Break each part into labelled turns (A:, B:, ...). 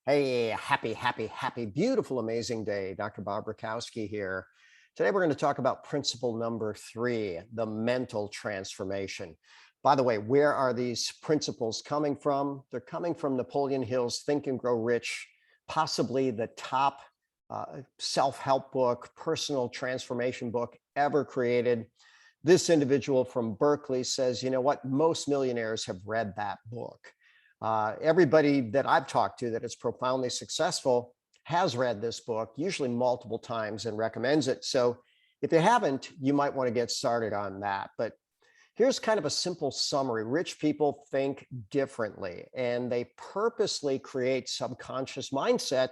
A: Hey, happy, beautiful, amazing day. Dr. Bob Rakowski here. Today, we're going to talk about principle number 3, the mental transformation. By the way, where are these principles coming from? They're coming from Napoleon Hill's Think and Grow Rich, possibly the top self-help book, personal transformation book ever created. This individual from Berkeley says, you know what? Most millionaires have read that book. Everybody that I've talked to that is profoundly successful has read this book, usually multiple times, and recommends it. So if you haven't, you might want to get started on that. But here's kind of a simple summary. Rich people think differently, and they purposely create subconscious mindset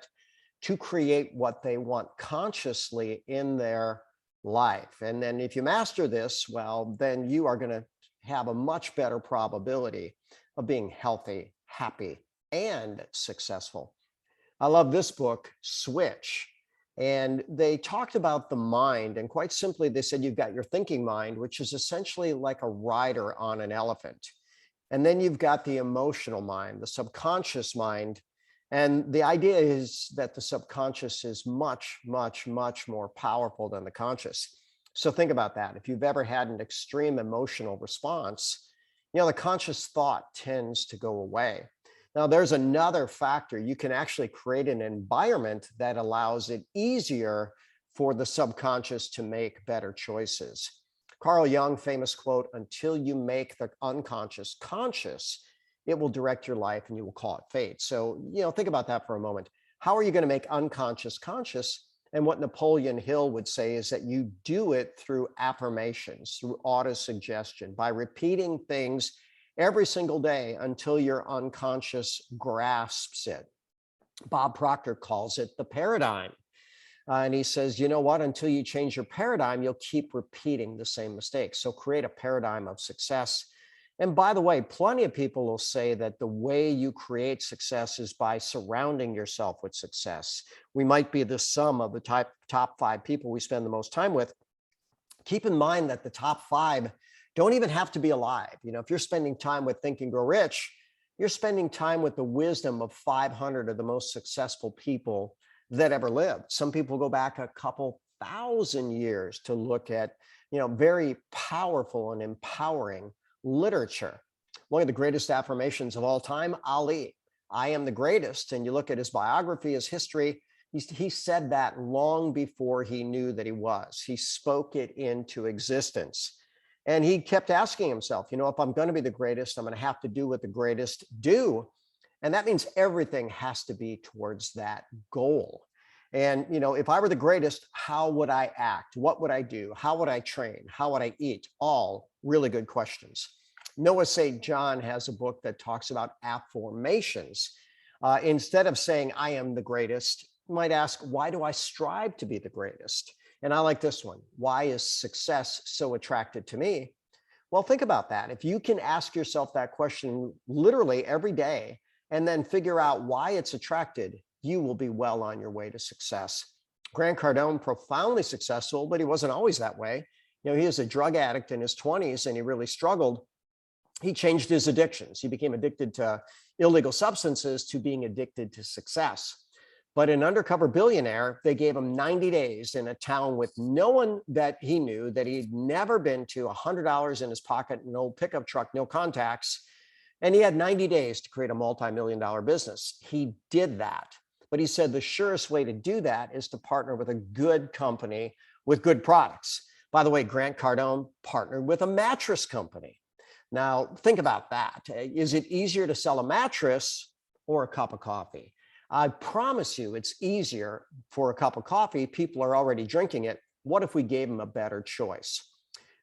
A: to create what they want consciously in their life. And then if you master this, well, then you are going to have a much better probability of being healthy, happy, and successful. I love this book, Switch. And they talked about the mind. And quite simply, they said you've got your thinking mind, which is essentially like a rider on an elephant. And then you've got the emotional mind, the subconscious mind. And the idea is that the subconscious is much, much, much more powerful than the conscious. So think about that. If you've ever had an extreme emotional response, the conscious thought tends to go away. Now, there's another factor. You can actually create an environment that allows it easier for the subconscious to make better choices. Carl Jung, famous quote, "Until you make the unconscious conscious, it will direct your life and you will call it fate." So, think about that for a moment. How are you going to make unconscious conscious? And what Napoleon Hill would say is that you do it through affirmations, through autosuggestion, by repeating things every single day until your unconscious grasps it. Bob Proctor calls it the paradigm. And he says, you know what, until you change your paradigm, you'll keep repeating the same mistakes. So create a paradigm of success. And by the way, plenty of people will say that the way you create success is by surrounding yourself with success. We might be the sum of the top 5 people we spend the most time with. Keep in mind that the top 5 don't even have to be alive. If you're spending time with Think and Grow Rich, you're spending time with the wisdom of 500 of the most successful people that ever lived. Some people go back a couple thousand years to look at, very powerful and empowering literature. One of the greatest affirmations of all time, Ali, "I am the greatest." And you look at his biography, his history, he said that long before he knew that he was. He spoke it into existence. And he kept asking himself, if I'm going to be the greatest, I'm going to have to do what the greatest do. And that means everything has to be towards that goal. And, if I were the greatest, how would I act? What would I do? How would I train? How would I eat? All really good questions. Noah St. John has a book that talks about affirmations. Instead of saying, "I am the greatest," you might ask, why do I strive to be the greatest? And I like this one. Why is success so attractive to me? Well, think about that. If you can ask yourself that question literally every day and then figure out why it's attracted, you will be well on your way to success. Grant Cardone, profoundly successful, but he wasn't always that way. He was a drug addict in his 20s and he really struggled. He changed his addictions. He became addicted to illegal substances to being addicted to success. But an undercover billionaire, they gave him 90 days in a town with no one that he knew, that he'd never been to, $100 in his pocket, no pickup truck, no contacts. And he had 90 days to create a multi-million-dollar business. He did that. But he said the surest way to do that is to partner with a good company with good products. By the way, Grant Cardone partnered with a mattress company. Now, think about that. Is it easier to sell a mattress or a cup of coffee? I promise you it's easier for a cup of coffee. People are already drinking it. What if we gave them a better choice?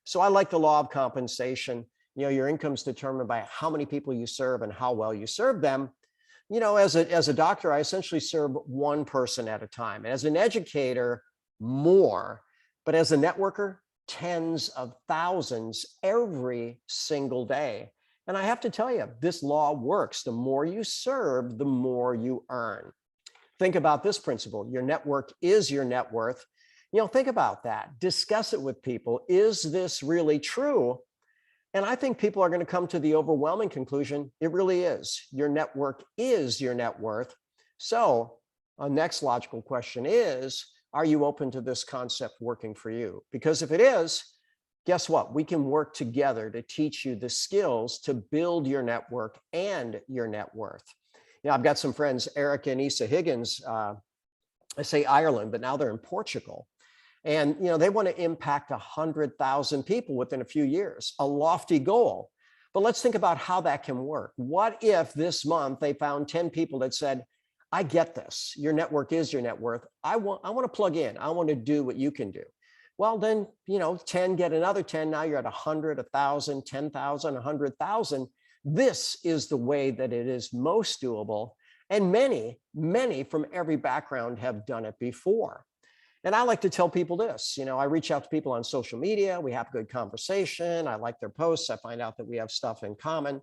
A: So I like the law of compensation. Your income is determined by how many people you serve and how well you serve them. As a doctor, I essentially serve one person at a time. As an educator, more. But as a networker, tens of thousands every single day. And I have to tell you, this law works. The more you serve, the more you earn. Think about this principle. Your network is your net worth. Think about that. Discuss it with people. Is this really true? And I think people are going to come to the overwhelming conclusion, it really is. Your network is your net worth. So a next logical question is, are you open to this concept working for you? Because if it is, guess what? We can work together to teach you the skills to build your network and your net worth. I've got some friends, Eric and Issa Higgins, I say Ireland, but now they're in Portugal. And they want to impact 100,000 people within a few years, a lofty goal. But let's think about how that can work. What if this month they found 10 people that said, I get this. Your network is your net worth. I want to plug in. I want to do what you can do. Well, then, 10 get another 10. Now you're at 100, 1,000, 10,000, 100,000. This is the way that it is most doable. And many, many from every background have done it before. And I like to tell people this, I reach out to people on social media. We have good conversation. I like their posts. I find out that we have stuff in common.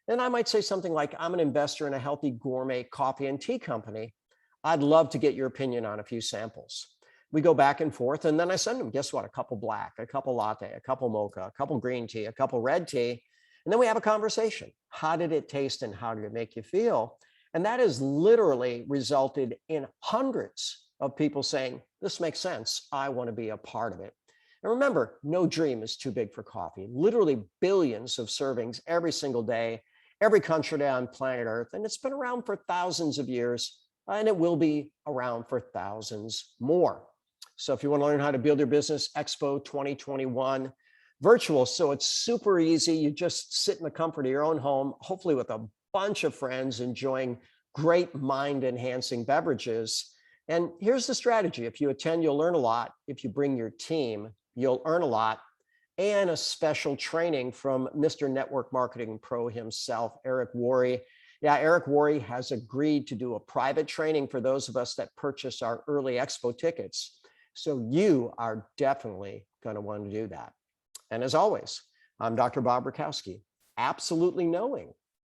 A: And I might say something like, I'm an investor in a healthy gourmet coffee and tea company. I'd love to get your opinion on a few samples. We go back and forth, and then I send them, guess what? A couple black, a couple latte, a couple mocha, a couple green tea, a couple red tea. And then we have a conversation. How did it taste and how did it make you feel? And that has literally resulted in hundreds of people saying, this makes sense. I want to be a part of it. And remember, no dream is too big for coffee. Literally billions of servings every single day, every country on planet Earth. And it's been around for thousands of years, and it will be around for thousands more. So if you want to learn how to build your business, Expo 2021 virtual. So it's super easy. You just sit in the comfort of your own home, hopefully with a bunch of friends enjoying great mind-enhancing beverages. And here's the strategy. If you attend, you'll learn a lot. If you bring your team, you'll earn a lot. And a special training from Mr. Network Marketing Pro himself, Eric Worre. Yeah, Eric Worre has agreed to do a private training for those of us that purchase our early Expo tickets. So you are definitely going to want to do that. And as always, I'm Dr. Bob Rakowski, absolutely knowing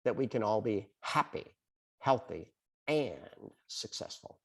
A: that we can all be happy, healthy, and successful.